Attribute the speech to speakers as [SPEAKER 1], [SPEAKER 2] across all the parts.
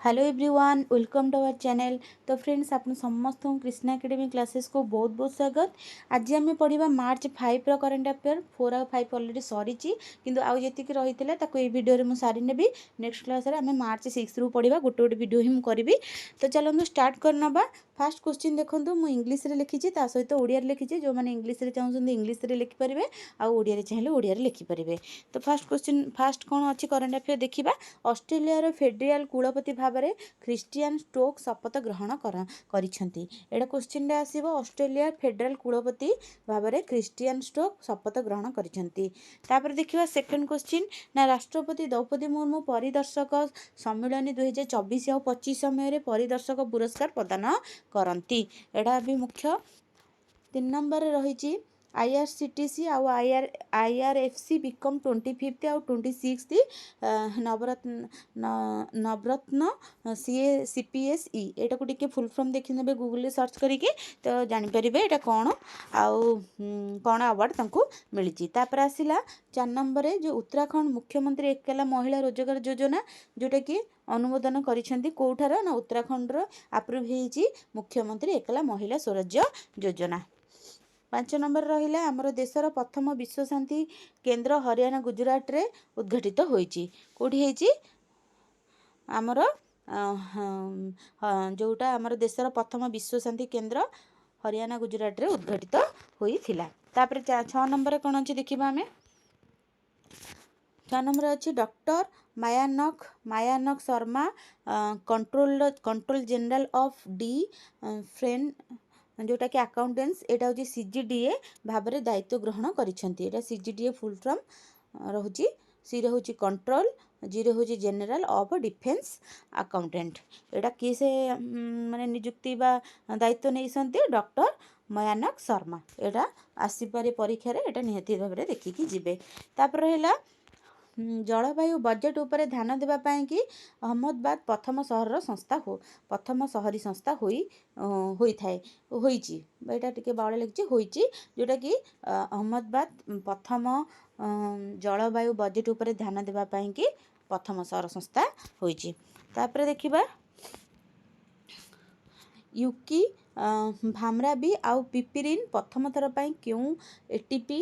[SPEAKER 1] Hello everyone, welcome to our channel. तो friends, आप समस्त कृष्णा एकेडमी क्लासेस को बहुत बहुत स्वागत। आज आम पढ़ा मार्च 5 रो करंट अफेयर 4 और 5 अलरेडी सरी किंतु आउ जी रही है भिडियो मुझे सारी नेबी। नेक्स्ट क्लास आम मार्च 6 रु पढ़ा गोटे गोटे भिडियो ही करी। तो चलो स्टार्ट करनवा। फास्ट क्वेश्चन देखो, मुझे इंग्लीश लिखी सहित ओडिया लिखी। जो मैंने इंग्लीश चाहते इंग्लीश लिखिपारे, आड़िया चाहिए ओडिया लिखिपारे। तो फास्ट क्वेश्चन फास्ट कौन अच्छी करंट अफेयर देखा। ऑस्ट्रेलिया फेडरल कुलपति भाव में क्रिस्टियन स्टोक्स शपथ ग्रहण करिसेंती। एटा क्वेश्चन आसीबो, ऑस्ट्रेलिया फेडरल कुलपति भाव में क्रिस्टियन स्टोक्स शपथ ग्रहण करिसेंती। तापर देखिबा सेकंड क्वेश्चन ना, राष्ट्रपति द्रौपदी मुर्मू परिदर्शक सम्मेलन 2024 और 25 समय परिदर्शक पुरस्कार प्रदान करती। एटा भी मुख्य। 3 नंबर रही IRCTC आउ IRFC बिकम 25th आउ 26th नवरत्न CPSE। एटा को टिके फुल फॉर्म देखि नेबे गूगल सर्च करिके, तो जानि परिबे एटा कोन आउ कोन अवार्ड तांको मिलिची। तापर आसिला 4 नंबर जो उत्तराखंड मुख्यमंत्री एकला महिला रोजगार योजना, जोटा कि अनुमोदन करिसेंती कोठार ना उत्तराखंड रो अप्रूव हेची मुख्यमंत्री एकला महिला स्वराज्य योजना। 5 नंबर रहिला आमर देशर प्रथम विश्व शांति केंद्र हरियाणा गुजरात रे उद्घाटित होईची। कोठी हेची आमर जोटा आमर देशर प्रथम विश्व शांति केंद्र हरियाणा गुजरात रे उद्घाटित होईथिला। तापर 6 नंबर कोन अछि देखिबा हमें। 6 नंबर अच्छी doctor Mayank Sharma control general of the friend, जोटा कि अकाउंटेंट्स, एटा होची CGDA भाव में दायित्व ग्रहण करिसेंती। एटा CGDA फुल फॉर्म रहुची। सी रे होची कंट्रोल, जी रे होची जनरल ऑफ डिफेंस अकाउंटेंट। एटा किए से माने नियुक्ति बा दायित्व नहीं सन्ती डॉक्टर मयानक शर्मा। एटा आसीपारे परीक्षा रे, एटा निहती भाव में देखिकी जिबे। तापर रहिला जलवायु बजेट उपरे ध्यान देवा पाई कि अहमदाबाद प्रथम सहर संस्था प्रथम सहरी संस्था होई थाए होईची। एटा टिके बावळे लिखिची होईची, जोटा कि अहमदाबाद प्रथम जलवायु बजेट उपरे ध्यान देवा पाई कि प्रथम सहर संस्था होईची। तापर देखिबा यूकी भामराबी आउ पिपिरिन प्रथम थर पाई क्यों एटीपी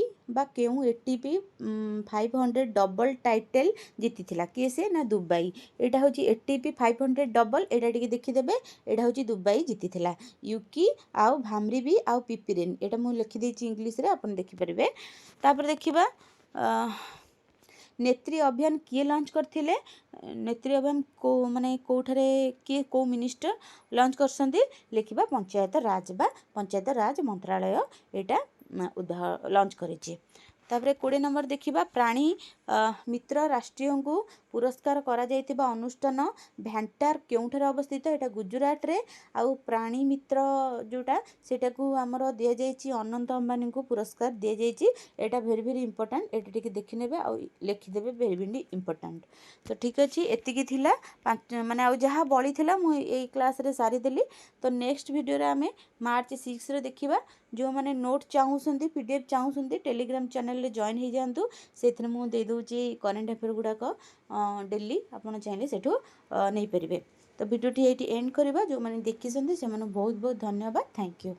[SPEAKER 1] 500 डबल टाइटल जीति थिला। किए से ना दुबई। एटा होची ATP 500 डबल। एटा टिके देखिदेबे, एटा होची दुबई जीति थिला। यूकी आउ भामरीबी आउ पिपिरिन, एटा मु लिखि देछि इंग्लिश रे, अपन देखि परिबे। तापर देखिबा नेत्री अभियान किए लॉन्च करथिले। नेत्री अभियान को माने कोठारे किए को मिनिस्टर लॉन्च करसंती लिखिबा पंचायत राज मंत्रालय एटा लॉन्च करिछि। तापर 20 नंबर देखिबा प्राणी मित्र राष्ट्रीय को पुरस्कार करा जायतिबा अनुष्ठान भ्यांटार केउठार अवस्थित। एटा गुजरात रे। आउ प्राणी मित्र जोटा सेटा को हमरो दिया जायछि अनंत अंबानी को पुरस्कार दिया जायछि। एटा वेरी वेरी इंपोर्टेंट। एटा टिके देखि नेबे आ लिखि देबे वेरी वेरी इंपोर्टेंट। तो ठीक अछि, एतिकी थिला माने आउ जहा बळी थिला मु ए क्लास रे सारी देली। तो नेक्स्ट वीडियो रे आमे मार्च 6 रे देखिबा। जो माने नोट चाहूसंती PDF चाहूसंती टेलीग्राम चैनल रे जॉइन हो जातु। से मु दे दूची करेंट अफेयर गुड़ाक डेली आपन चाहिए सेठू नहीं पारे। तो वीडियो टी एंड करवा। जो मैंने देखी से बहुत बहुत धन्यवाद। Thank you.